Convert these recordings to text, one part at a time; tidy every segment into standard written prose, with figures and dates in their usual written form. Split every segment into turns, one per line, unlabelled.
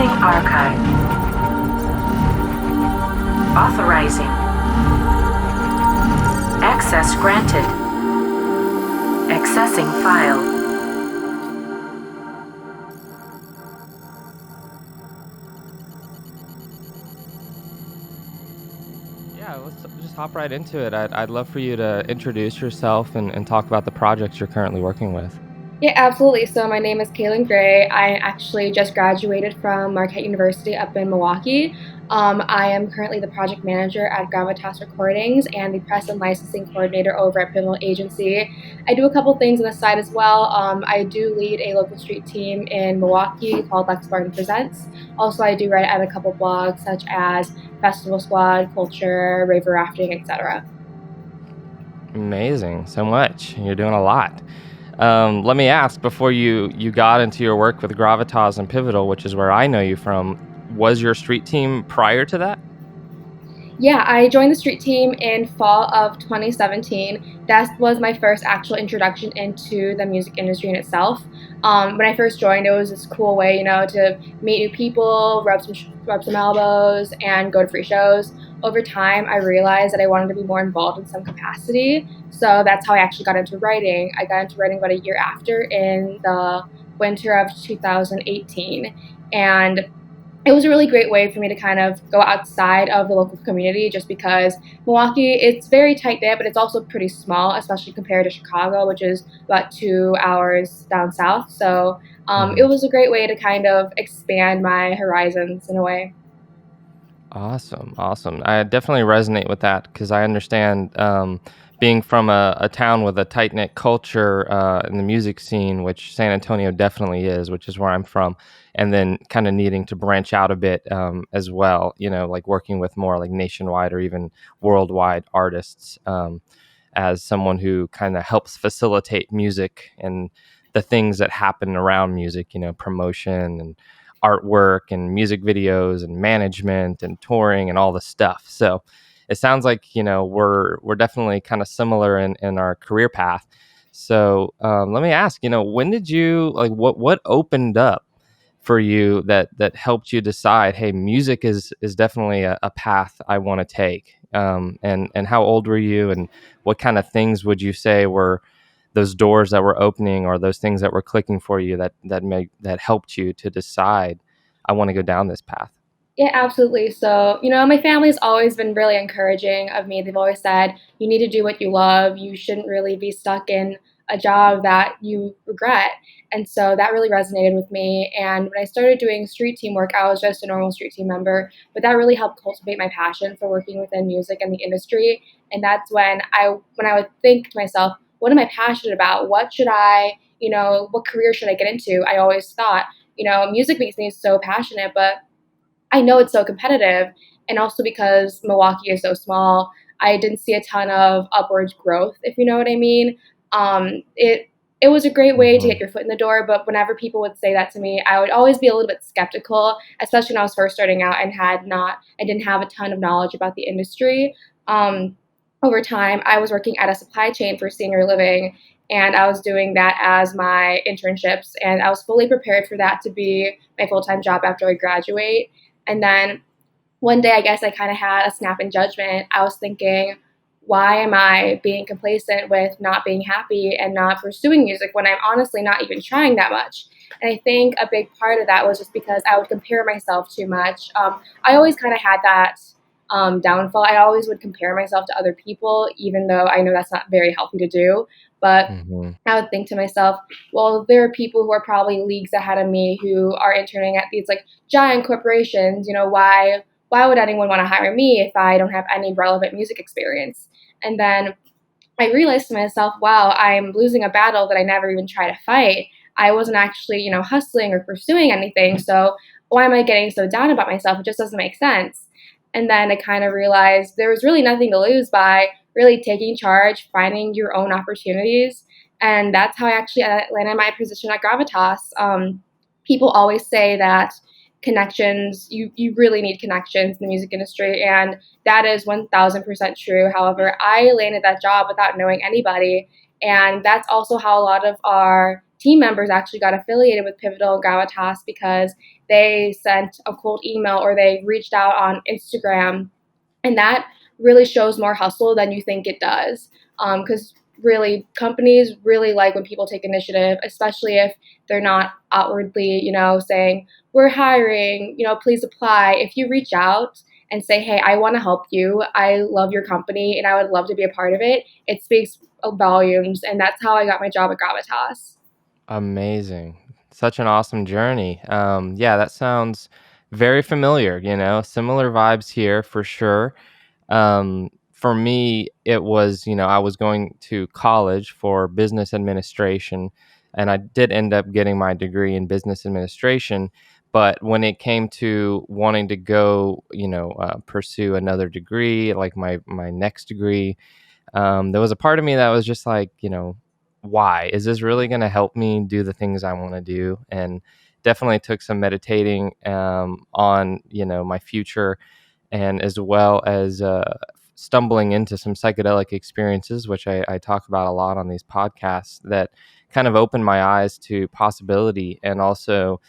Accessing archive. Authorizing. Access granted. Accessing file.
Yeah, let's just hop right into it. I'd love for you to introduce yourself and talk about the projects you're currently working with.
Yeah, absolutely. So my name is Kaelyn Gray. I actually just graduated from Marquette University up in Milwaukee. I am currently the project manager at Gravitas Recordings and the press and licensing coordinator over at Pivotal Agency. I do a couple things on the side as well. I do lead a local street team in Milwaukee called Lex Barton Presents. Also, I do write at a couple blogs such as Festival Squad, Culture, Raver Rafting, etc.
Amazing, so much. You're doing a lot. Let me ask, before you got into your work with Gravitas and Pivotal, which is where I know you from, was your street team prior to that?
Yeah, I joined the street team in fall of 2017. That was my first actual introduction into the music industry in itself. When I first joined, it was this cool way, to meet new people, rub some elbows, and go to free shows. Over time, I realized that I wanted to be more involved in some capacity. So that's how I actually got into writing. I got into writing about a year after, in the winter of 2018. And it was a really great way for me to kind of go outside of the local community, just because Milwaukee, it's very tight knit, but it's also pretty small, especially compared to Chicago, which is about 2 hours down south. So it was a great way to kind of expand my horizons in a way.
Awesome, awesome. I definitely resonate with that because I understand, being from a town with a tight knit culture in the music scene, which San Antonio definitely is, which is where I'm from, and then kind of needing to branch out a bit as well. Like working with more like nationwide or even worldwide artists. As someone who kind of helps facilitate music and the things that happen around music, promotion and artwork and music videos and management and touring and all the stuff. So it sounds like, we're definitely kind of similar in our career path. So let me ask, when did you like what opened up for you that helped you decide, hey, music is definitely a path I want to take? And how old were you, and what kind of things would you say were those doors that were opening, or those things that were clicking for you that helped you to decide, I want to go down this path?
Yeah, absolutely. So, my family's always been really encouraging of me. They've always said, you need to do what you love. You shouldn't really be stuck in a job that you regret. And so that really resonated with me. And when I started doing street team work, I was just a normal street team member, but that really helped cultivate my passion for working within music and the industry. And that's when I would think to myself, what am I passionate about? What career should I get into? I always thought, music makes me so passionate, but I know it's so competitive, and also because Milwaukee is so small, I didn't see a ton of upwards growth, if you know what I mean. It was a great way to
Hmm.
get your foot in the door, but whenever people would say that to me, I would always be a little bit skeptical, especially when I was first starting out and I didn't have a ton of knowledge about the industry. Um, Over time, I was working at a supply chain for senior living, and I was doing that as my internships, and I was fully prepared for that to be my full time job after I graduate. And then one day, I guess I kind of had a snap in judgment. I was thinking, why am I being complacent with not being happy and not pursuing music when I'm honestly not even trying that much? And I think a big part of that was just because I would compare myself too much. I always kind of had that downfall. I always would compare myself to other people, even though I know that's not very healthy to do. But
Hmm.
I would think to myself, well, there are people who are probably leagues ahead of me who are interning at these like giant corporations. Why would anyone want to hire me if I don't have any relevant music experience? And then I realized to myself, wow, I'm losing a battle that I never even tried to fight. I wasn't actually, hustling or pursuing anything. So why am I getting so down about myself? It just doesn't make sense. And then I kind of realized there was really nothing to lose by really taking charge, finding your own opportunities. And that's how I actually landed my position at Gravitas. People always say that connections, you really need connections in the music industry. And that is 1000% true. However, I landed that job without knowing anybody. And that's also how a lot of our team members actually got affiliated with Pivotal and Gravitas because they sent a cold email or they reached out on Instagram, and that really shows more hustle than you think it does. Because really, companies really like when people take initiative, especially if they're not outwardly, saying, we're hiring, please apply. If you reach out and say, hey, I want to help you, I love your company, and I would love to be a part of it, it speaks volumes. And that's how I got my job at Gravitas.
Amazing. Such an awesome journey. Yeah, that sounds very familiar, similar vibes here for sure. For me, it was, I was going to college for business administration, and I did end up getting my degree in business administration. But when it came to wanting to go, pursue another degree, like my next degree, there was a part of me that was just like, why is this really going to help me do the things I want to do? And definitely took some meditating on, my future, and as well as stumbling into some psychedelic experiences, which I talk about a lot on these podcasts, that kind of opened my eyes to possibility, and also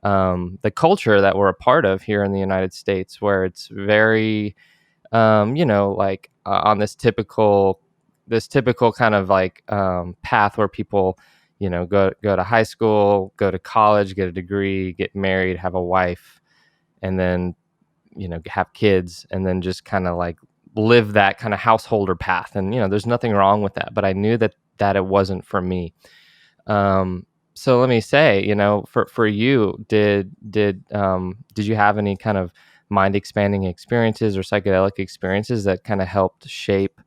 the culture that we're a part of here in the United States, where it's very like on this typical kind of like path where people, go to high school, go to college, get a degree, get married, have a wife, and then, have kids, and then just kind of like live that kind of householder path. And, there's nothing wrong with that, but I knew that it wasn't for me. So let me say, for you, did you have any kind of mind expanding experiences or psychedelic experiences that kind of helped shape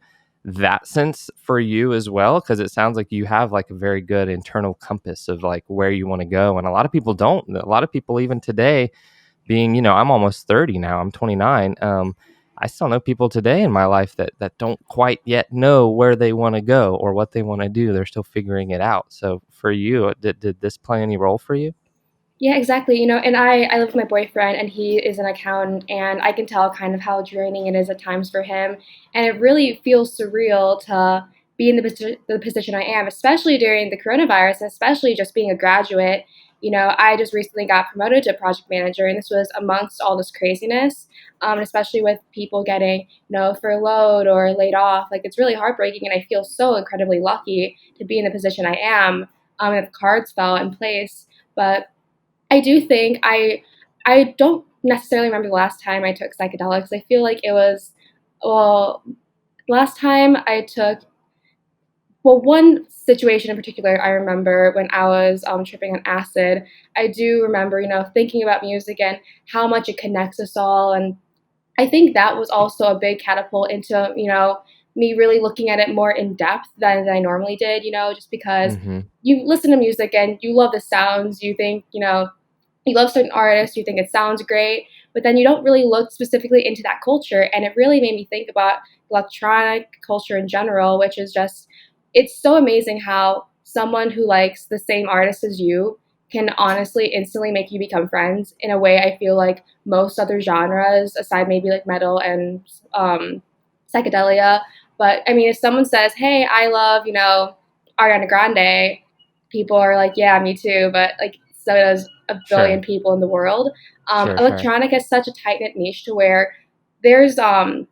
that sense for you as well? Because it sounds like you have like a very good internal compass of like where you want to go, and a lot of people don't. A lot of people even today, being, I'm almost 30 now, I'm 29. I still know people today in my life that don't quite yet know where they want to go or what they want to do. They're still figuring it out. So for you, did this play any role for you?
Yeah, exactly. And I live with my boyfriend, and he is an accountant, and I can tell kind of how draining it is at times for him. And it really feels surreal to be in the position I am, especially during the coronavirus, and especially just being a graduate. I just recently got promoted to project manager, and this was amongst all this craziness, especially with people getting, furloughed or laid off. Like, it's really heartbreaking, and I feel so incredibly lucky to be in the position I am, and that the cards fell in place. But I do think I don't necessarily remember the last time I took psychedelics. I feel like it was, well, last time I took, well, one situation in particular I remember when I was tripping on acid. I do remember, thinking about music and how much it connects us all, and I think that was also a big catapult into, me really looking at it more in depth than I normally did, just because
Mm-hmm.
you listen to music and you love the sounds, you think, you love certain artists, you think it sounds great, but then you don't really look specifically into that culture. And it really made me think about electronic culture in general, which is just, it's so amazing how someone who likes the same artist as you can honestly instantly make you become friends in a way I feel like most other genres, aside maybe like metal and psychedelia. But I mean, if someone says, hey, I love, Ariana Grande, people are like, yeah, me too. But like, so does a billion
Sure,
people in the world.
sure.
Electronic has such a tight knit niche to where there's a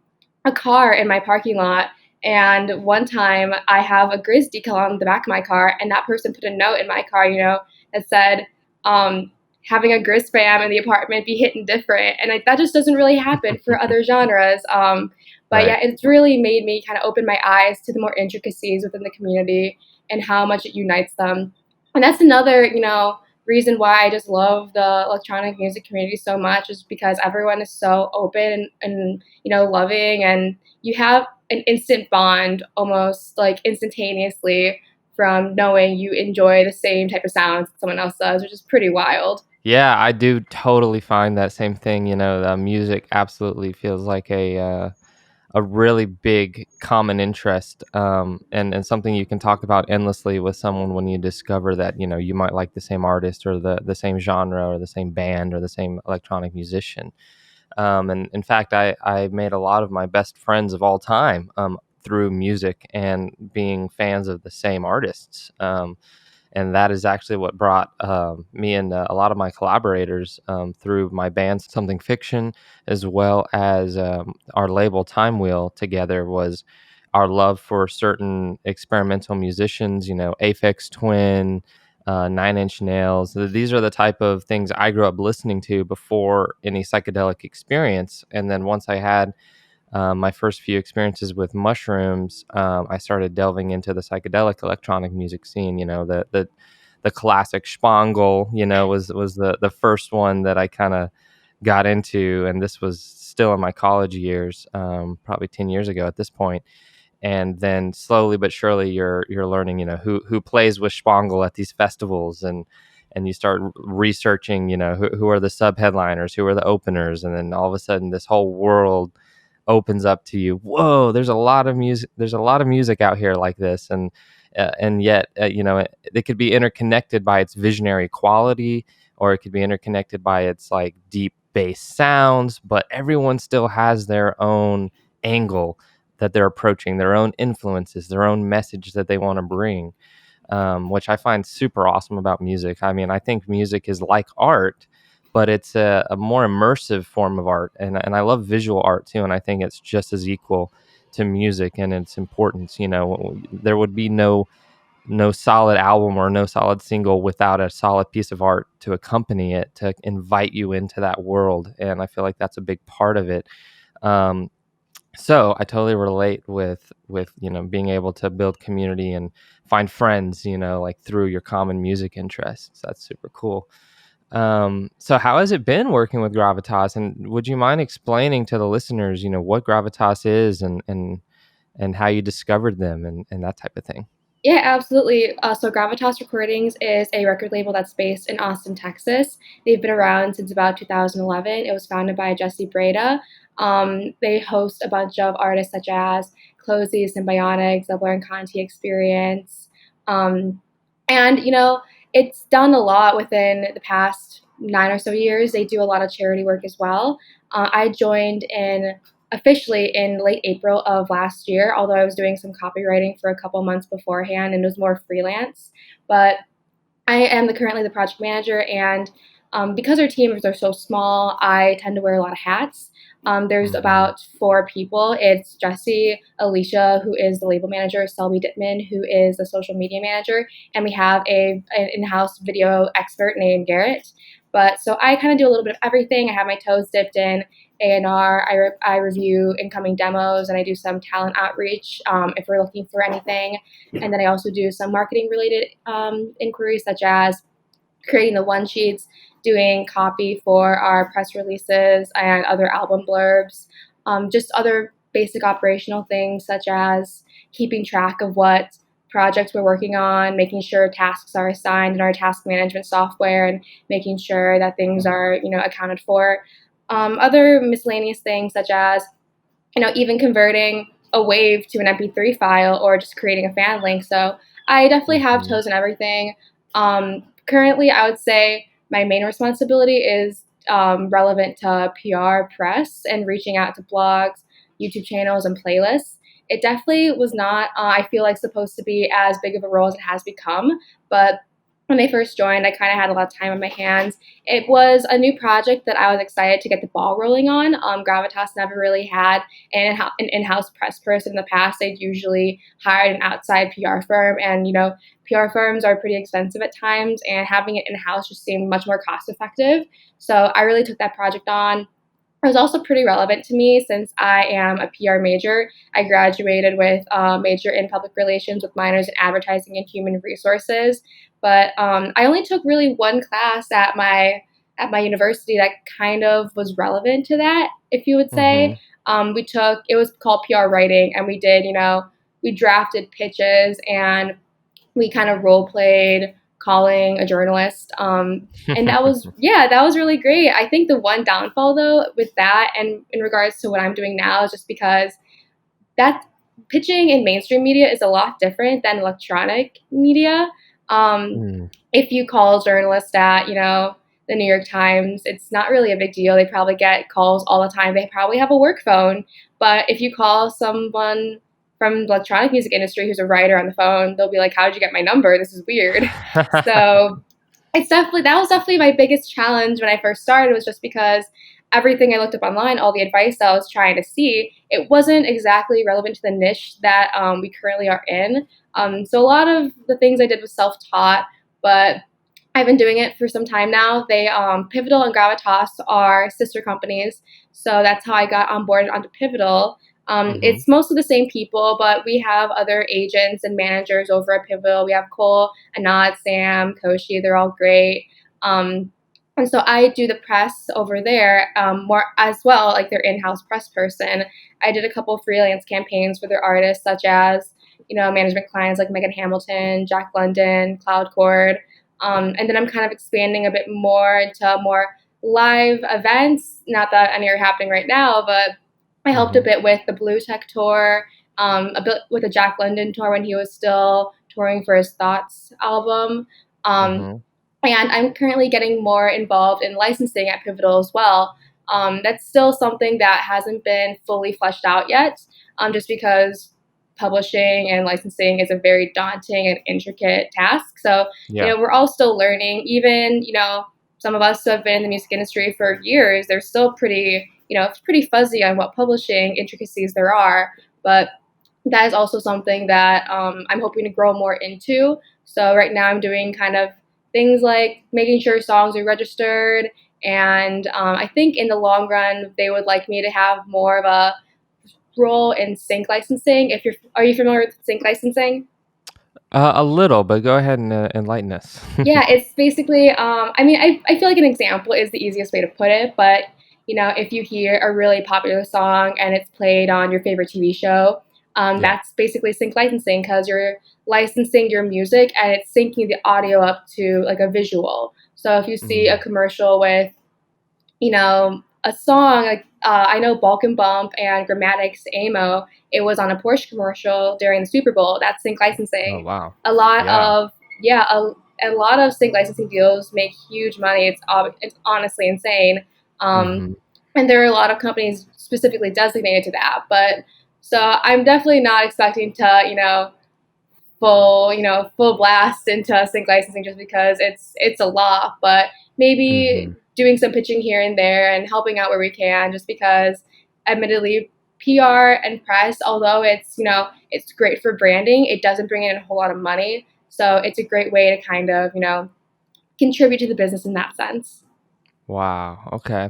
car in my parking lot. And one time I have a Grizz decal on the back of my car, and that person put a note in my car, that said, having a Grizz fam in the apartment be hitting different. And like, that just doesn't really happen for other genres. But yeah,
Right.
it's really made me kind of open my eyes to the more intricacies within the community and how much it unites them. And that's another, reason why I just love the electronic music community so much, is because everyone is so open and loving, and you have an instant bond almost like instantaneously from knowing you enjoy the same type of sounds that someone else does, which is pretty wild.
Yeah, I do totally find that same thing. The music absolutely feels like a really big common interest, and something you can talk about endlessly with someone when you discover that, you might like the same artist or the same genre or the same band or the same electronic musician. And in fact, I made a lot of my best friends of all time through music and being fans of the same artists. And that is actually what brought me and a lot of my collaborators through my band Something Fiction, as well as our label Time Wheel together, was our love for certain experimental musicians, Aphex Twin, Nine Inch Nails. These are the type of things I grew up listening to before any psychedelic experience. And then once I had my first few experiences with mushrooms, I started delving into the psychedelic electronic music scene. The classic Spangle, was the first one that I kind of got into, and this was still in my college years, probably 10 years ago at this point. And then slowly but surely you're learning, who plays with Spangle at these festivals, and you start researching, who are the sub headliners, who are the openers, and then all of a sudden this whole world opens up to you. Whoa, there's a lot of music. There's a lot of music out here like this, and yet it could be interconnected by its visionary quality, or it could be interconnected by its like deep bass sounds. But everyone still has their own angle that they're approaching, their own influences, their own message that they want to bring, which I find super awesome about music. I mean, I think music is like art, but it's a more immersive form of art. And I love visual art too. And I think it's just as equal to music and its importance. There would be no solid album or no solid single without a solid piece of art to accompany it, to invite you into that world. And I feel like that's a big part of it. So I totally relate with being able to build community and find friends, like through your common music interests. That's super cool. So how has it been working with Gravitas? And would you mind explaining to the listeners, what Gravitas is, and how you discovered them, and that type of thing?
Yeah, absolutely. So Gravitas Recordings is a record label that's based in Austin, Texas. They've been around since about 2011. It was founded by Jesse Breda. They host a bunch of artists such as Closey, Symbionics, Zebler and Conti Experience. And, it's done a lot within the past 9 or so years. They do a lot of charity work as well. I joined officially in late April of last year, although I was doing some copywriting for a couple months beforehand and it was more freelance. But I am currently the project manager, and because our teams are so small, I tend to wear a lot of hats. There's about 4 people. It's Jesse, Alicia, who is the label manager, Selby Dittman, who is the social media manager, and we have an in-house video expert named Garrett. But so I kind of do a little bit of everything. I have my toes dipped in A&R. I review incoming demos, and I do some talent outreach if we're looking for anything. And then I also do some marketing related inquiries, such as creating the one sheets, doing copy for our press releases and other album blurbs, just other basic operational things such as keeping track of what projects we're working on, making sure tasks are assigned in our task management software, and making sure that things are accounted for. Other miscellaneous things such as even converting a wave to an MP3 file or just creating a fan link. So I definitely have toes in everything. Currently, I would say my main responsibility is relevant to PR, press, and reaching out to blogs, YouTube channels, and playlists. It definitely was not, I feel like, supposed to be as big of a role as it has become, but when I first joined, I kind of had a lot of time on my hands. It was a new project that I was excited to get the ball rolling on. Gravitas never really had an in-house press person in the past. They'd usually hired an outside PR firm, and PR firms are pretty expensive at times, and having it in-house just seemed much more cost-effective. So I really took that project on. It was also pretty relevant to me since I am a PR major. I graduated with a major in public relations with minors in advertising and human resources. But I only took really one class at my university that kind of was relevant to that, if you would say. It was called PR writing, and we did, we drafted pitches, and we kind of role played calling a journalist. And that was really great. I think the one downfall though with that, and in regards to what I'm doing now, is just because that pitching in mainstream media is a lot different than electronic media. If you call a journalist at, the New York Times, it's not really a big deal. They probably get calls all the time. They probably have a work phone. But if you call someone from the electronic music industry who's a writer on the phone, they'll be like, "How did you get my number? This is weird." So that was definitely my biggest challenge when I first started, was just because everything I looked up online, all the advice I was trying to see, it wasn't exactly relevant to the niche that we currently are in. So a lot of the things I did was self-taught, but I've been doing it for some time now. They Pivotal and Gravitas are sister companies, so that's how I got onboarded onto Pivotal.
Mm-hmm.
It's mostly the same people, but we have other agents and managers over at Pivotal. We have Cole, Anad, Sam, Koshi. They're all great. And so I do the press over there more as well, like their in-house press person. I did a couple freelance campaigns for their artists, such as management clients like Megan Hamilton, Jack London, Cloud Chord. And then I'm kind of expanding a bit more into more live events. Not that any are happening right now, but I helped a
Mm-hmm.
bit with the Blue Tech tour, a bit with the Jack London tour when he was still touring for his Thoughts album. Um,
Mm-hmm.
and I'm currently getting more involved in licensing at Pivotal as well. That's still something that hasn't been fully fleshed out yet, just because publishing and licensing is a very daunting and intricate task. So,
Yeah.
we're all still learning. Even, some of us who have been in the music industry for years, they're still pretty, it's pretty fuzzy on what publishing intricacies there are. But that is also something that I'm hoping to grow more into. So right now I'm doing kind of things like making sure songs are registered, and I think in the long run they would like me to have more of a role in sync licensing. Are you familiar with sync licensing?
A little, but go ahead and enlighten us.
Yeah, it's basically, I feel like an example is the easiest way to put it, but if you hear a really popular song and it's played on your favorite TV show,
Yeah.
that's basically sync licensing, because you're licensing your music and it's syncing the audio up to like a visual. So if you see a
Mm-hmm.
commercial with a song like I know Bulk and Bump and Grammatic's Amo, it was on a Porsche commercial during the Super Bowl. That's sync
Oh,
licensing.
wow.
A lot
Yeah.
of yeah, a lot of sync licensing deals make huge money. It's honestly insane. Um,
Mm-hmm.
and there are a lot of companies specifically designated to that. But so I'm definitely not expecting to full blast into sync licensing, just because it's a lot, but maybe
Mm-hmm.
doing some pitching here and there and helping out where we can, just because admittedly PR and press, although it's great for branding, it doesn't bring in a whole lot of money. So it's a great way to kind of, contribute to the business in that sense.
Wow. Okay.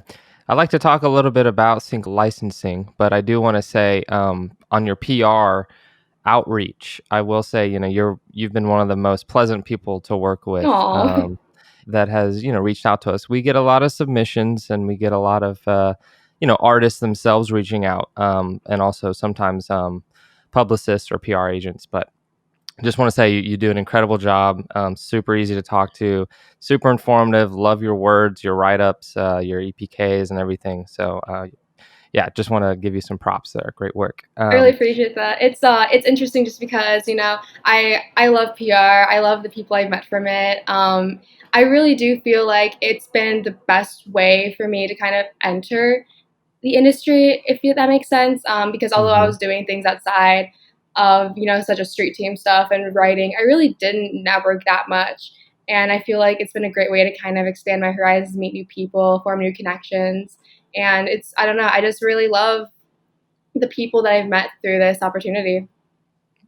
I'd like to talk a little bit about sync licensing, but I do want to say on your PR outreach, I will say, you've been one of the most pleasant people to work with,
Aw.
that has, reached out to us. We get a lot of submissions, and we get a lot of artists themselves reaching out, and also sometimes publicists or PR agents. But just want to say you do an incredible job. Super easy to talk to, super informative. Love your words, your write-ups, your EPKs, and everything. So yeah, just want to give you some props there. Great work.
I really appreciate that. It's interesting just because I love PR. I love the people I've met from it. I really do feel like it's been the best way for me to kind of enter the industry, if that makes sense. Because although I
Hmm.
was doing things outside of such a street team stuff and writing, I really didn't network that much. And I feel like it's been a great way to kind of expand my horizons, meet new people, form new connections. And I don't know, I just really love the people that I've met through this opportunity.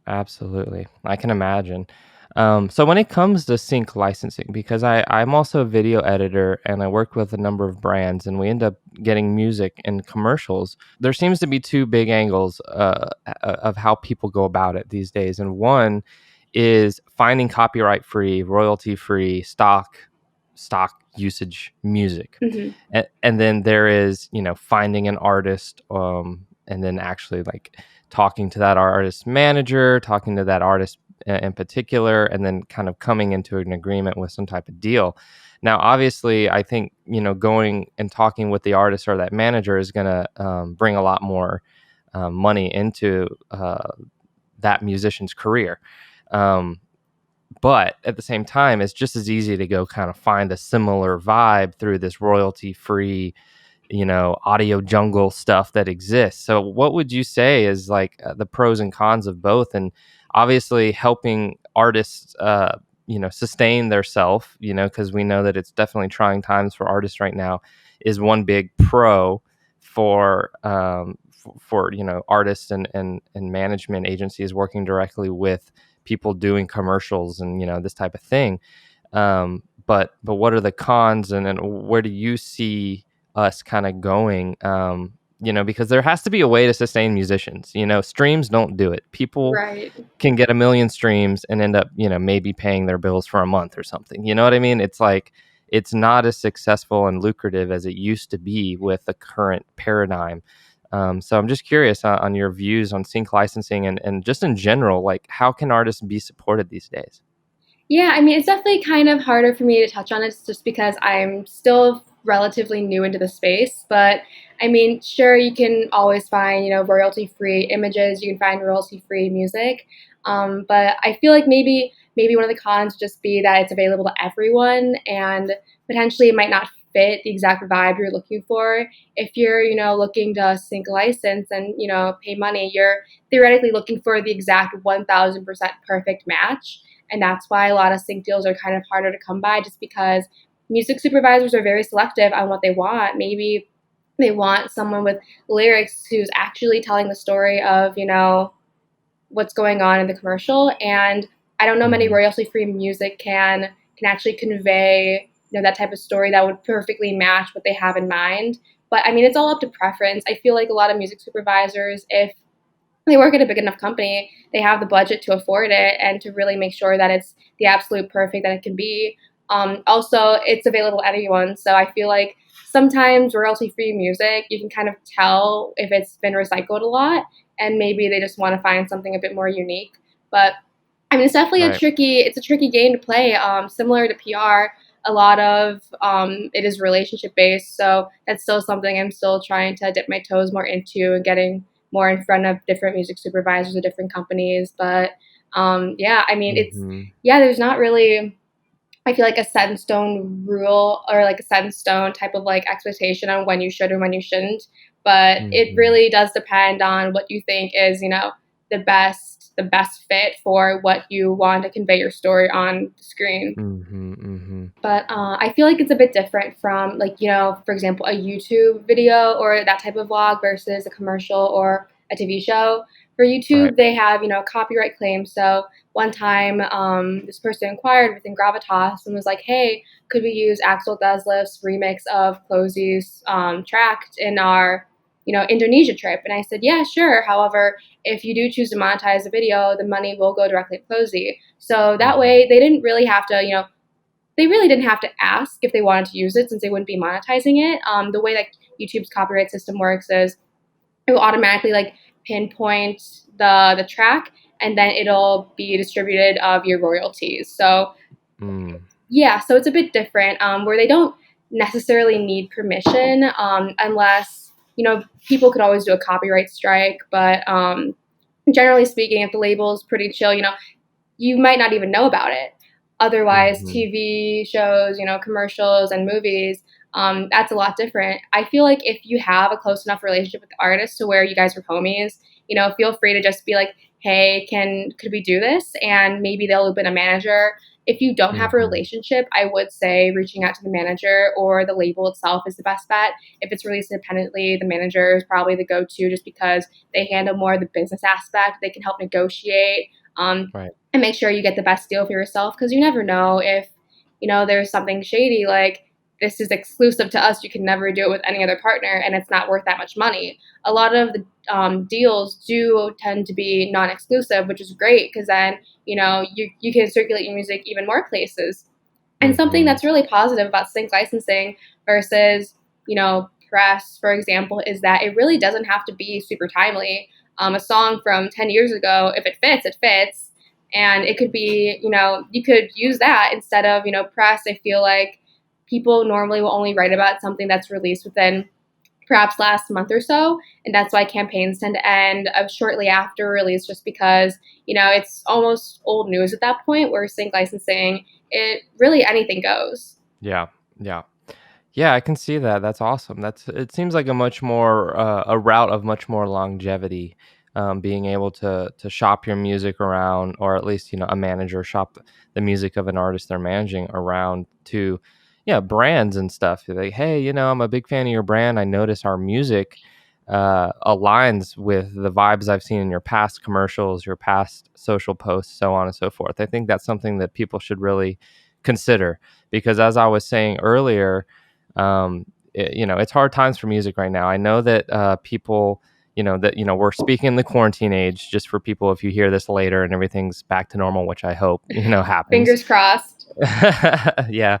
Absolutely. I can imagine. So when it comes to sync licensing, because I'm also a video editor and I work with a number of brands, and we end up getting music in commercials, there seems to be two big angles of how people go about it these days. And one is finding copyright free, royalty free, stock usage music.
Hmm.
And then there is, finding an artist, and then actually like talking to that artist manager, talking to that artist in particular, and then kind of coming into an agreement with some type of deal. Now, obviously, I think, going and talking with the artist or that manager is going to bring a lot more money into that musician's career. Um, but at the same time, it's just as easy to go kind of find a similar vibe through this royalty free, audio jungle stuff that exists. So what would you say is like the pros and cons of both? And obviously helping artists, sustain their self, because we know that it's definitely trying times for artists right now, is one big pro for artists and management agencies working directly with people doing commercials and this type of thing. But what are the cons, and where do you see us kind of going? Because there has to be a way to sustain musicians. Streams don't do it. People
Right.
can get 1 million streams and end up, maybe paying their bills for a month or something. You know what I mean? It's like it's not as successful and lucrative as it used to be with the current paradigm. So I'm just curious on your views on sync licensing and just in general, like how can artists be supported these days?
Yeah, I mean, it's definitely kind of harder for me to touch on it just because I'm still relatively new into the space. But I mean, sure, you can always find, royalty-free images. You can find royalty-free music. But I feel like maybe one of the cons would just be that it's available to everyone, and potentially it might not fit the exact vibe you're looking for. If you're, looking to sync a license and, pay money, you're theoretically looking for the exact 1000% perfect match. And that's why a lot of sync deals are kind of harder to come by, just because music supervisors are very selective on what they want. Maybe they want someone with lyrics who's actually telling the story of, what's going on in the commercial. And I don't know many
Mhm.
royalty-free music can actually convey, that type of story that would perfectly match what they have in mind. But I mean, it's all up to preference. I feel like a lot of music supervisors, if they work at a big enough company, they have the budget to afford it and to really make sure that it's the absolute perfect that it can be. Also, it's available to anyone. So I feel like sometimes royalty free music, you can kind of tell if it's been recycled a lot, and maybe they just want to find something a bit more unique. But I mean, it's definitely
Right.
it's a tricky game to play. Similar to PR, a lot of it is relationship based. So that's still something I'm still trying to dip my toes more into and getting more in front of different music supervisors of different companies. But yeah, I mean,
Mhm.
there's not really, I feel like, a set in stone rule or like a set in stone type of like expectation on when you should and when you shouldn't. But it
Mhm.
really does depend on what you think is, the best fit for what you want to convey your story on the screen.
Mhm. Mhm.
But I feel like it's a bit different from, like, for example, a YouTube video or that type of vlog versus a commercial or a TV show. For
Right.
YouTube, they have, copyright claims. So one time, this person inquired within Gravitas and was like, hey, could we use Axel Desleff's remix of Clozy's track in our, Indonesia trip? And I said, yeah, sure. However, if you do choose to monetize the video, the money will go directly to Clozy. So that
Mhm.
way they didn't really have to, they really didn't have to ask if they wanted to use it, since they wouldn't be monetizing it. The way that YouTube's copyright system works is it will automatically like pinpoint the track, and then it'll be distributed of your royalties. So
Mm.
yeah, so it's a bit different, where they don't necessarily need permission, unless, people could always do a copyright strike. But generally speaking, if the label is pretty chill, you might not even know about it. Otherwise,
Mhm.
TV shows, commercials and movies, that's a lot different. I feel like if you have a close enough relationship with the artist to where you guys are homies, feel free to just be like, hey, could we do this? And maybe they'll loop in a manager. If you don't have a
Mhm.
relationship, I would say reaching out to the manager or the label itself is the best bet. If it's released independently, the manager is probably the go-to, just because they handle more of the business aspect. They can help negotiate.
Right.
And make sure you get the best deal for yourself, because you never know if, there's something shady, like, this is exclusive to us, you can never do it with any other partner, and it's not worth that much money. A lot of the deals do tend to be non-exclusive, which is great, because then, you can circulate your music even more places. And something
Mhm.
that's really positive about sync licensing versus, press, for example, is that it really doesn't have to be super timely. A song from 10 years ago, if it fits, it fits. And it could be, you could use that instead of, press. I feel like people normally will only write about something that's released within perhaps last month or so. And that's why campaigns tend to end shortly after release, just because, it's almost old news at that point, where sync licensing, it really anything goes.
Yeah. Yeah. Yeah, I can see that. That's awesome. It seems like a much more a route of much more longevity, being able to shop your music around, or at least a manager shop the music of an artist they're managing around to, yeah, brands and stuff. They're like, hey, I'm a big fan of your brand. I notice our music aligns with the vibes I've seen in your past commercials, your past social posts, so on and so forth. I think that's something that people should really consider because, as I was saying earlier, it's hard times for music right now. I know that people, we're speaking in the quarantine age. Just for people, if you hear this later and everything's back to normal, which I hope happens.
Fingers crossed.
Yeah,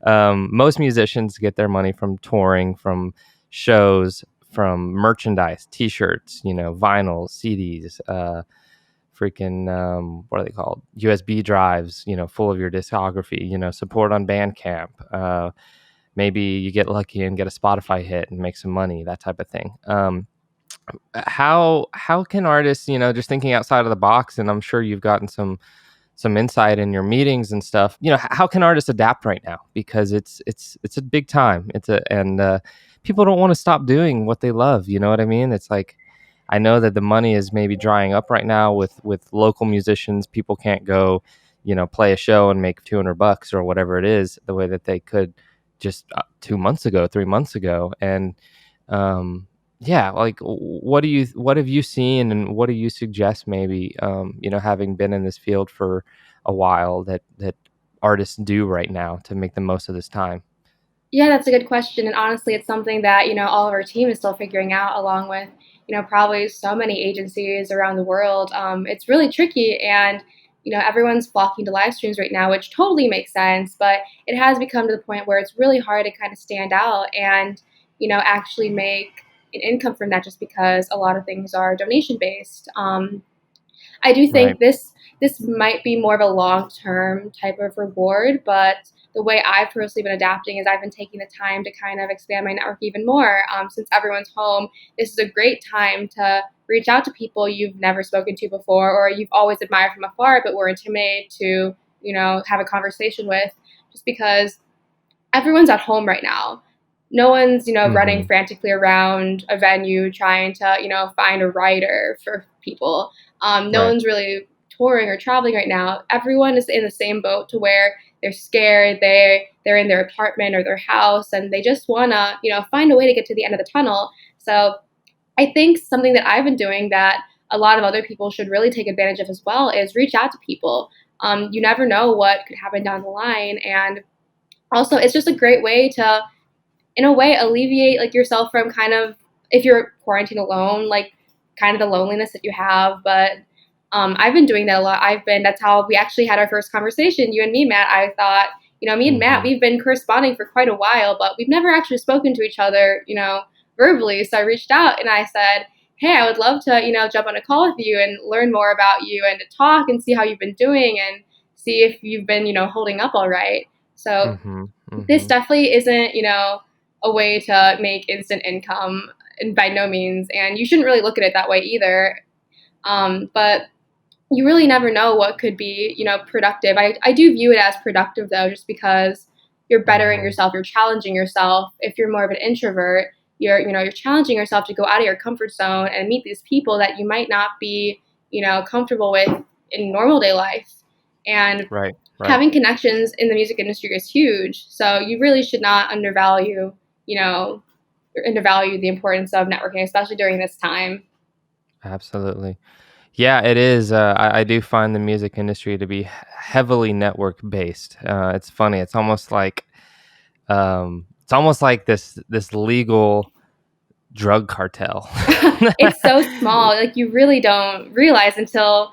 most musicians get their money from touring, from shows, from merchandise, T-shirts, vinyls, CDs. Freaking what are they called, USB drives, full of your discography, support on Bandcamp, maybe you get lucky and get a Spotify hit and make some money, that type of thing. How can artists, just thinking outside of the box, and I'm sure you've gotten some insight in your meetings and stuff, how can artists adapt right now, because it's a big time, and people don't want to stop doing what they love, you know what I mean? It's like, I know that the money is maybe drying up right now with local musicians. People can't go, play a show and make $200 or whatever it is, the way that they could just 2 months ago, 3 months ago. And yeah, like, what have you seen, and what do you suggest, maybe, having been in this field for a while, that artists do right now to make the most of this time?
Yeah, that's a good question. And honestly, it's something that, all of our team is still figuring out, along with, probably so many agencies around the world. It's really tricky. And, everyone's flocking to live streams right now, which totally makes sense. But it has become to the point where it's really hard to kind of stand out and, actually make an income from that, just because a lot of things are donation based. I do
Right.
think this might be more of a long term type of reward, but the way I've personally been adapting is I've been taking the time to kind of expand my network even more. Since everyone's home, this is a great time to reach out to people you've never spoken to before, or you've always admired from afar, but were intimidated to, have a conversation with, just because everyone's at home right now. No one's, running
Hmm.
frantically around a venue trying to, find a writer for people. No
Right.
one's really touring or traveling right now. Everyone is in the same boat, to where they're scared. They're in their apartment or their house, and they just wanna, find a way to get to the end of the tunnel. So I think something that I've been doing that a lot of other people should really take advantage of as well is reach out to people. You never know what could happen down the line, and also it's just a great way to, in a way, alleviate like yourself from kind of, if you're quarantined alone, like kind of the loneliness that you have. But I've been doing that a lot. That's how we actually had our first conversation, you and me, Matt. I thought, me and Matt,
Hmm.
we've been corresponding for quite a while, but we've never actually spoken to each other, verbally. So I reached out and I said, hey, I would love to, jump on a call with you and learn more about you, and to talk and see how you've been doing, and see if you've been, holding up all right. So
Hmm.
this
Hmm.
definitely isn't, a way to make instant income, and by no means. And you shouldn't really look at it that way either. But you really never know what could be, productive. I do view it as productive though, just because you're bettering
Hmm.
yourself, you're challenging yourself. If you're more of an introvert, you're challenging yourself to go out of your comfort zone and meet these people that you might not be, comfortable with in normal day life. And
Right. Right.
having connections in the music industry is huge. So you really should not undervalue, you know, or undervalue the importance of networking, especially during this time.
Absolutely. Yeah, it is. I do find the music industry to be heavily network based. It's funny. It's almost like this legal drug cartel.
It's so small, like you really don't realize until,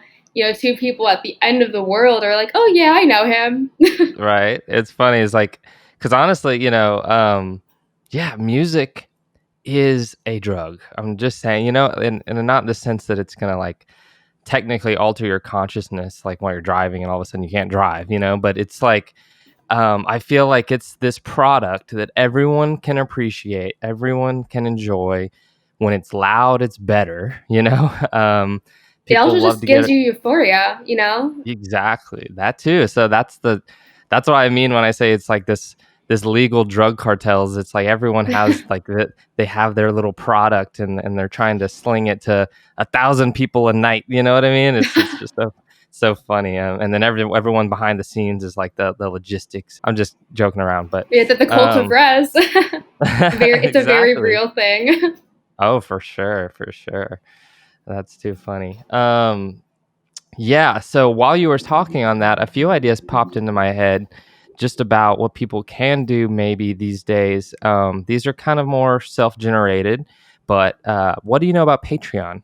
two people at the end of the world are like, "Oh yeah, I know him."
Right. It's funny. It's like, because honestly, yeah, music is a drug. I'm just saying, and not in the sense that it's gonna like technically alter your consciousness, like while you're driving and all of a sudden you can't drive, but it's like, I feel like it's this product that everyone can appreciate, everyone can enjoy. When it's loud, it's better.
It also
People love
just
to get
gives
it.
you euphoria.
Exactly, that too. So that's what I mean when I say it's like this this legal drug cartels. It's like everyone has like they have their little product and they're trying to sling it to 1,000 people a night. You know what I mean? It's just so funny. And then everyone behind the scenes is like the logistics. I'm just joking around, but
Yeah, the cult of res. It's a very
exactly.
real thing.
Oh, for sure, for sure. That's too funny. Yeah, so while you were talking on that, a few ideas popped into my head just about what people can do maybe these days. These are kind of more self-generated, but what do you know about Patreon?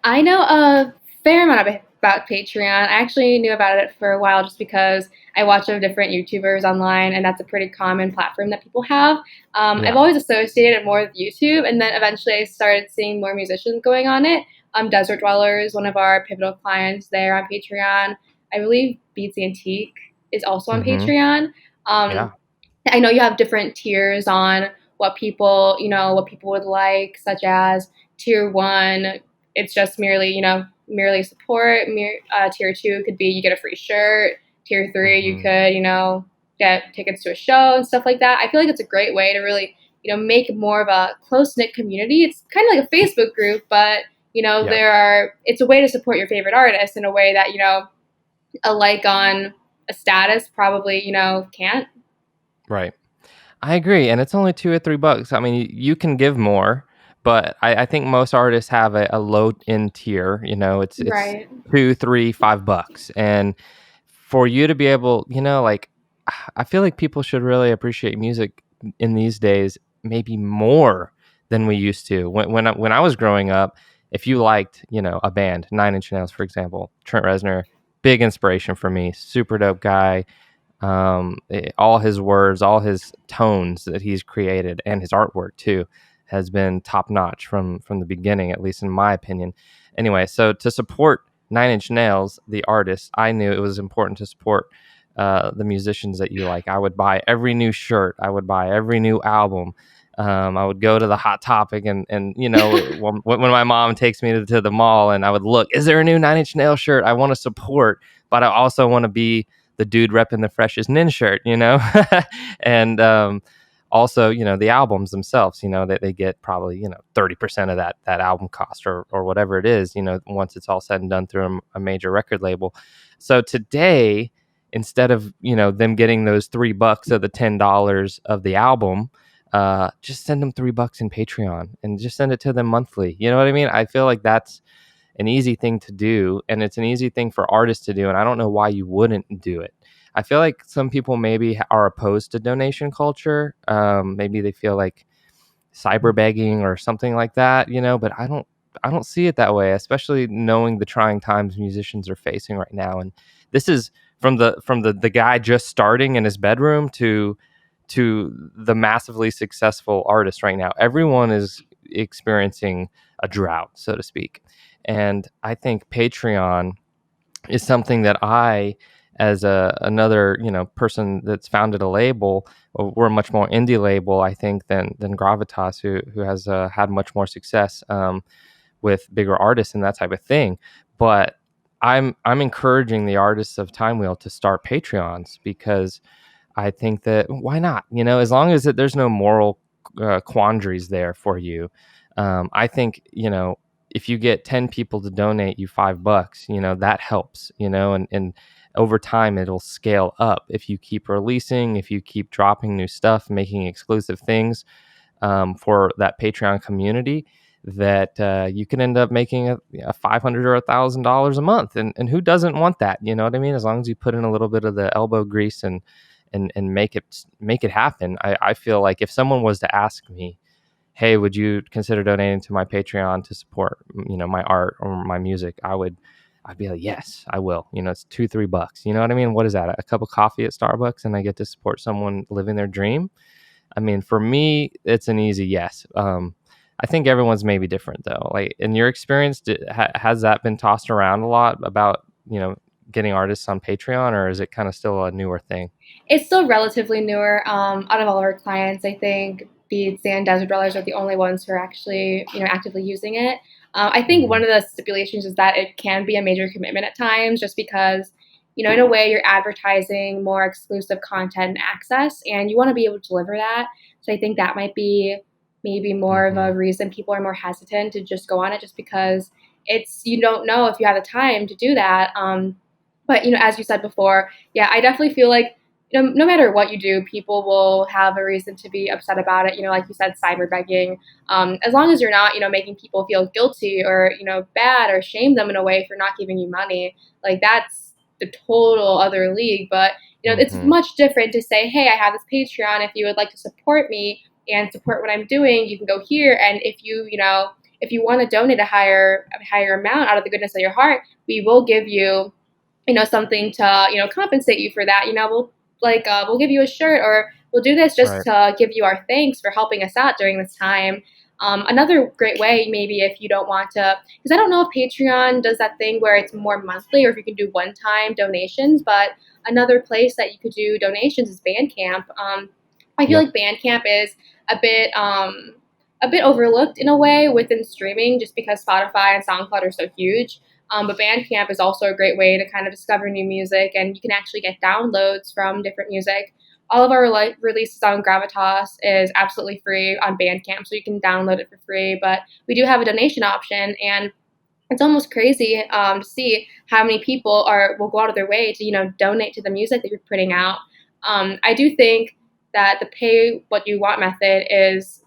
I know a fair amount about Patreon. I actually knew about it for a while just because I watch different YouTubers online, and that's a pretty common platform that people have. I've
Yeah.
always associated it more with YouTube, and then eventually I started seeing more musicians going on it. Desert Dwellers, one of our pivotal clients there on Patreon. I believe Beats Antique is also on
Mm-hmm.
Patreon.
Yeah.
I know you have different tiers on what people would like, such as tier one, it's just merely support. Tier two could be you get a free shirt. Tier three, you
Mm-hmm.
could, get tickets to a show and stuff like that. I feel like it's a great way to really, make more of a close knit community. It's kind of like a Facebook group, but
Yeah.
it's a way to support your favorite artist in a way that, a like on a status probably, can't.
Right. I agree, and it's only $2 or $3. I mean, you can give more, but I think most artists have a low end tier. You know, it's
Right.
2, 3, $5, and for you to be able, like I feel like people should really appreciate music in these days, maybe more than we used to. When I was growing up, if you liked, a band, Nine Inch Nails, for example, Trent Reznor, big inspiration for me, super dope guy. All his words, all his tones that he's created, and his artwork too, has been top notch from the beginning, at least in my opinion. Anyway, so to support Nine Inch Nails, the artist, I knew it was important to support the musicians that you like. I would buy every new shirt. I would buy every new album. I would go to the Hot Topic and when my mom takes me to the mall and I would look, is there a new Nine Inch Nails shirt? I want to support, but I also want to be the dude repping the freshest nin shirt, and also, the albums themselves, that they get probably, 30% of that album cost or whatever it is, once it's all said and done through a major record label. So today, instead of, them getting those $3 of the $10 of the album, just send them $3 in Patreon and just send it to them monthly. You know what I mean? I feel like that's an easy thing to do, and it's an eeasy thing for artists to do, and I don't know why you wouldn't do it. I feel like some people maybe are opposed to donation culture. Maybe they feel like cyber begging or something like that, but I don't see it that way, especially knowing the trying times musicians are facing right now. And this is from the guy just starting in his bedroom to the massively successful artist right now. Everyone is experiencing a drought, so to speak. And I think Patreon is something that I, as another person that's founded a label, we're a much more indie label, I think, than Gravitas, who has had much more success with bigger artists and that type of thing. But I'm encouraging the artists of Time Wheel to start Patreons because I think that why not? As long as there's no moral quandaries there for you. I think, if you get 10 people to donate you $5, that helps, and over time it'll scale up if you keep releasing, if you keep dropping new stuff, making exclusive things for that Patreon community, that you can end up making a $500 or $1,000 a month. And who doesn't want that? You know what I mean? As long as you put in a little bit of the elbow grease and make it happen. I feel like if someone was to ask me, hey, would you consider donating to my Patreon to support, my art or my music? I'd be like, yes, I will. It's $2-3. You know what I mean? What is that? A cup of coffee at Starbucks and I get to support someone living their dream. I mean, for me, it's an easy yes. I think everyone's maybe different though. Like in your experience, has that been tossed around a lot about, getting artists on Patreon, or is it kind of still a newer thing?
It's still relatively newer. Out of all of our clients, I think Beats and Desert Dwellers are the only ones who are actually, actively using it. I think
Hmm.
one of the stipulations is that it can be a major commitment at times, just because in a way, you're advertising more exclusive content and access, and you want to be able to deliver that. So I think that might be maybe more of
Hmm.
a reason people are more hesitant to just go on it, just because you don't know if you have the time to do that. But as you said before, yeah, I definitely feel like no matter what you do, people will have a reason to be upset about it. Like you said, cyber begging. As long as you're not, making people feel guilty or bad or shame them in a way for not giving you money, like that's the total other league. But it's
Hmm.
much different to say, hey, I have this Patreon. If you would like to support me and support what I'm doing, you can go here. And if you want to donate a higher amount out of the goodness of your heart, we will give you something to compensate you for that. We'll give you a shirt, or we'll do this just
Right.
to give you our thanks for helping us out during this time. Another great way, maybe if you don't want to, because I don't know if Patreon does that thing where it's more monthly or if you can do one-time donations, but another place that you could do donations is Bandcamp. I feel
Yep.
like Bandcamp is a bit overlooked in a way within streaming, just because Spotify and SoundCloud are so huge. But Bandcamp is also a great way to kind of discover new music, and you can actually get downloads from different music. All of our releases on Gravitas is absolutely free on Bandcamp, so you can download it for free. But we do have a donation option, and it's almost crazy to see how many people will go out of their way to donate to the music that you're putting out. I do think that the pay what you want method is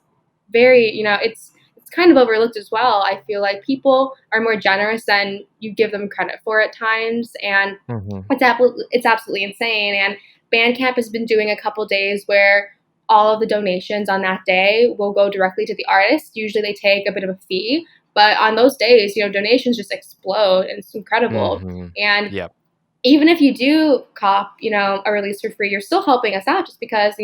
very it's kind of overlooked as well. I feel like people are more generous than you give them credit for at times, and
Hmm.
it's absolutely insane. And Bandcamp has been doing a couple days where all of the donations on that day will go directly to the artist. Usually they take a bit of a fee, but on those days, donations just explode, and it's incredible.
Hmm.
And
Yep.
even if you do cop, a release for free, you're still helping us out, just because,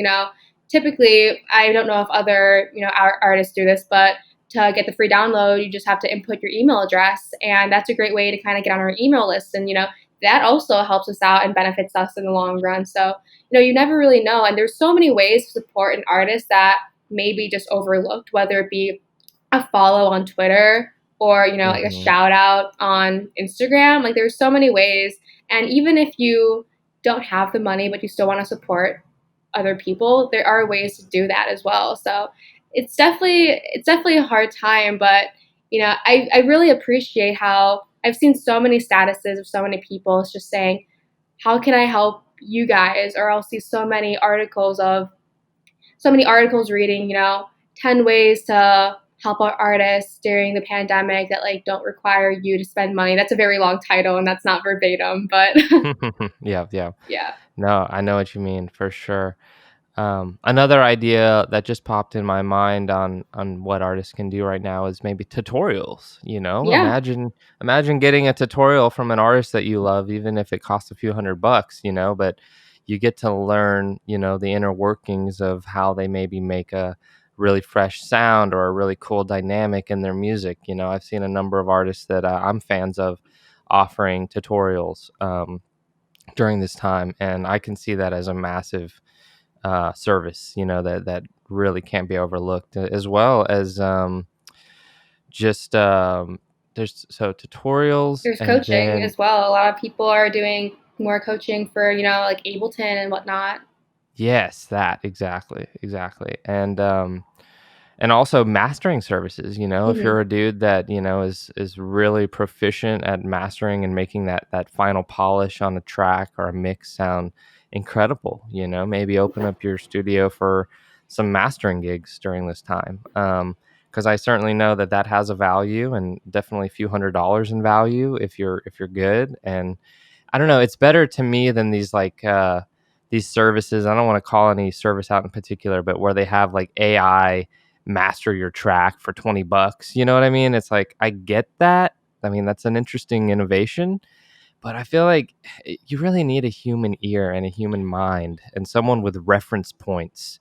typically, I don't know if other, our artists do this, but to get the free download, you just have to input your email address. And that's a great way to kind of get on our email list. And, that also helps us out and benefits us in the long run. So, you never really know. And there's so many ways to support an artist that may be just overlooked, whether it be a follow on Twitter or, like a
Hmm.
shout out on Instagram. Like there's so many ways. And even if you don't have the money, but you still want to support other people, there are ways to do that as well. So it's definitely a hard time, but I really appreciate how I've seen so many statuses of so many people. It's just saying, how can I help you guys? Or I'll see so many articles reading, 10 ways to help our artists during the pandemic that like don't require you to spend money. That's a very long title and that's not verbatim, but
Yeah. Yeah.
yeah.
No, I know what you mean for sure. Another idea that just popped in my mind on what artists can do right now is maybe tutorials.
Yeah.
Imagine getting a tutorial from an artist that you love, even if it costs a few $100. But you get to learn, the inner workings of how they maybe make a really fresh sound or a really cool dynamic in their music. I've seen a number of artists that I'm fans of offering tutorials during this time, and I can see that as a massive service, that really can't be overlooked, as well as just there's so tutorials,
There's
and
coaching
then
as well. A lot of people are doing more coaching for, like Ableton and whatnot.
yes, that exactly, and also mastering services. If
Hmm.
you're a dude that is really proficient at mastering and making that final polish on a track or a mix sound incredible, maybe open up your studio for some mastering gigs during this time. Because I certainly know that has a value, and definitely a few $100s in value if you're good. And I don't know, it's better to me than these services. I don't want to call any service out in particular, but where they have like AI master your track for $20. You know what I mean? It's like, I get that. I mean, that's an interesting innovation, but I feel like you really need a human ear and a human mind and someone with reference points,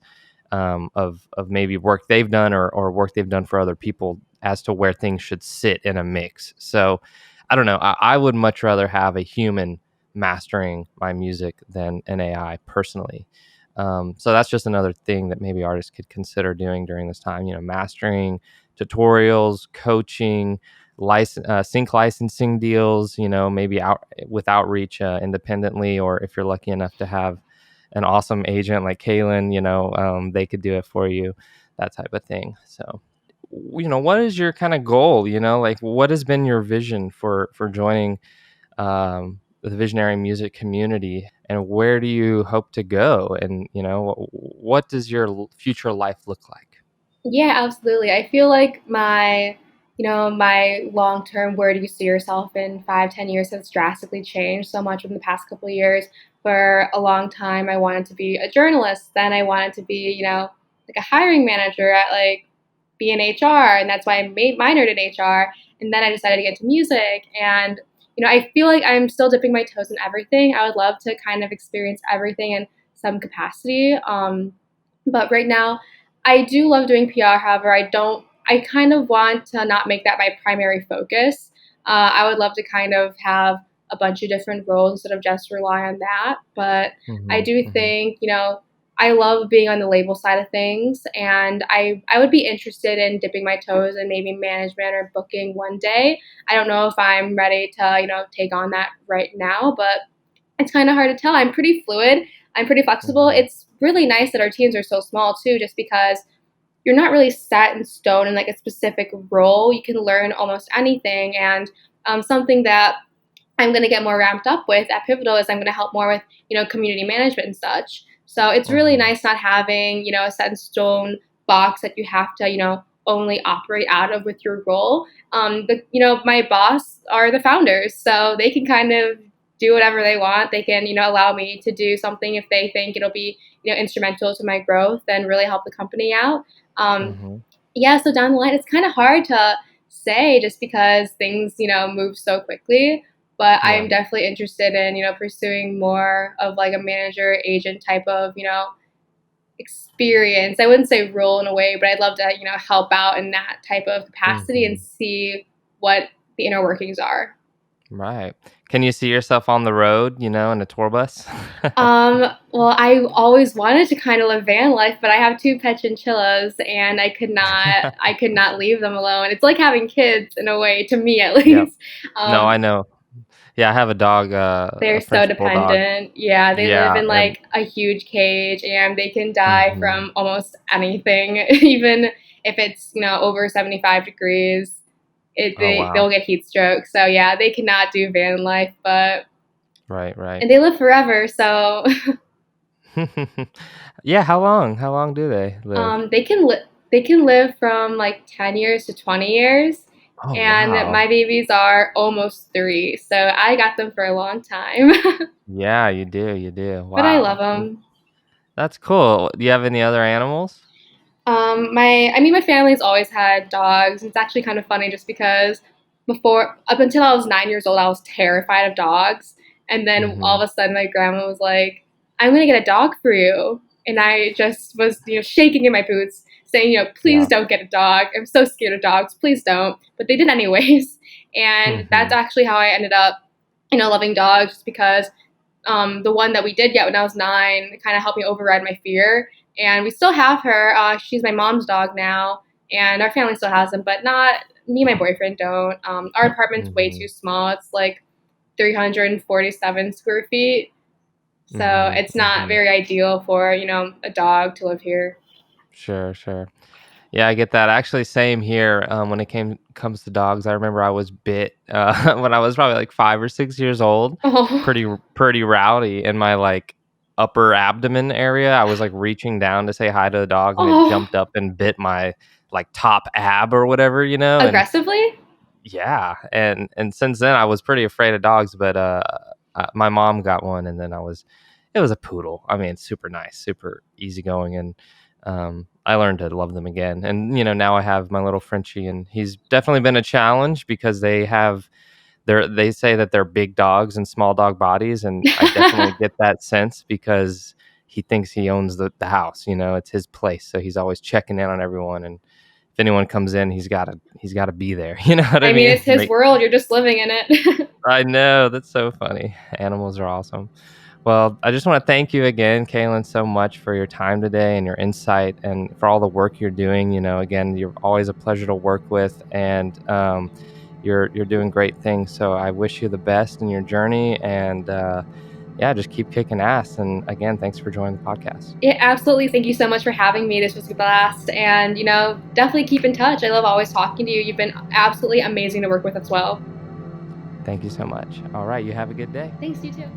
of maybe work they've done, or work they've done for other people, as to where things should sit in a mix. So I don't know. I would much rather have a human mastering my music than an AI, personally. So that's just another thing that maybe artists could consider doing during this time. Mastering, tutorials, coaching, sync licensing deals, maybe out with outreach independently, or if you're lucky enough to have an awesome agent like Kaelyn, they could do it for you, that type of thing. So, what is your kind of goal? Like, what has been your vision for joining the visionary music community, and where do you hope to go? And what does your future life look like?
Yeah, absolutely. I feel like my long term, where do you see yourself in 5, 10 years has drastically changed so much in the past couple of years. For a long time, I wanted to be a journalist. Then I wanted to be, like a hiring manager at like be in HR, and that's why I minored in HR. And then I decided to get into music, and I feel like I'm still dipping my toes in everything. I would love to kind of experience everything in some capacity. But right now, I do love doing PR. However, I don't. I kind of want to not make that my primary focus. I would love to kind of have a bunch of different roles instead of just rely on that. But I
Hmm.
do
Hmm.
think, I love being on the label side of things, and I would be interested in dipping my toes in maybe management or booking one day. I don't know if I'm ready to, take on that right now, but it's kind of hard to tell. I'm pretty fluid. I'm pretty flexible.
Hmm.
It's really nice that our teams are so small too, just because you're not really set in stone in like a specific role. You can learn almost anything, and something that I'm going to get more ramped up with at Pivotal is I'm going to help more with, community management and such. So it's really
Hmm.
nice not having, a set in stone box that you have to, only operate out of with your role. But, my boss are the founders, so they can kind of do whatever they want. They can, allow me to do something if they think it'll be, instrumental to my growth and really help the company out. Um,
Hmm.
yeah, so down the line, it's kind of hard to say just because things, move so quickly. But I'm
Yeah.
definitely interested in, pursuing more of like a manager agent type of, experience. I wouldn't say role in a way, but I'd love to, help out in that type of capacity and
Hmm.
see what the inner workings are.
Right. Can you see yourself on the road, in a tour bus?
Well, I always wanted to kind of live van life, but I have two pet chinchillas, and I could not leave them alone. It's like having kids in a way, to me at
Yep.
least.
No, I
Um,
know. Yeah, I have a dog,
they're
a
so
French bulldog.
dependent. Yeah, they live
Yeah.
in like a huge cage, and they can die
Hmm.
from almost anything, even if it's over 75 degrees.
Oh,
They'll
wow.
get heat stroke. So yeah, they cannot do van life, but
Right, right.
and they live forever. So
Yeah, how long do they live?
they can live from like 10 years to 20 years,
Oh,
and
wow.
my babies are almost 3. So I got them for a long time,
Yeah, you do.
but I love
Wow.
them.
That's cool. Do you have any other animals?
My family's always had dogs. It's actually kind of funny just because up until I was 9 years old, I was terrified of dogs. And then all
Mhm.
of a sudden, my grandma was like, "I'm gonna get a dog for you," and I just was, shaking in my boots, saying, "Please
Yeah.
don't get a dog. I'm so scared of dogs. Please don't." But they did anyways, and that's
Mhm.
actually how I ended up, loving dogs, just because the one that we did get when I was 9 kind of helped me override my fear. And we still have her. She's my mom's dog now, and our family still has them, but not me and my boyfriend don't. Our apartment's way too
Mhm.
small. It's like 347 square feet. So
Mhm.
it's not
Mhm.
very ideal for, a dog to live here.
Sure, sure. Yeah, I get that. Actually, same here. When it comes to dogs, I remember I was bit when I was probably like 5 or 6 years old.
Oh,
Pretty rowdy in my like upper abdomen area. I was like reaching down to say hi to the dog, and it
oh,
jumped up and bit my like top ab or whatever, and
aggressively?
yeah, and since then I was pretty afraid of dogs, but my mom got one, and then it was a poodle. I mean, super nice, super easygoing, and I learned to love them again. And now I have my little Frenchie, and he's definitely been a challenge because they say that they're big dogs and small dog bodies, and I definitely get that sense because he thinks he owns the house. It's his place, so he's always checking in on everyone, and if anyone comes in, he's gotta be there. You know what I
I mean,
mean?
it's his world. You're just living in it.
I know, that's so funny. Animals are awesome. Well, I just want to thank you again, Kaylin, so much for your time today and your insight and for all the work you're doing. Again, you're always a pleasure to work with. And you're doing great things. So I wish you the best in your journey, and yeah, just keep kicking ass. And again, thanks for joining the podcast.
Yeah, absolutely. Thank you so much for having me. This was a blast. And, definitely keep in touch. I love always talking to you. You've been absolutely amazing to work with as well.
Thank you so much. All right, you have a good day.
Thanks, you too.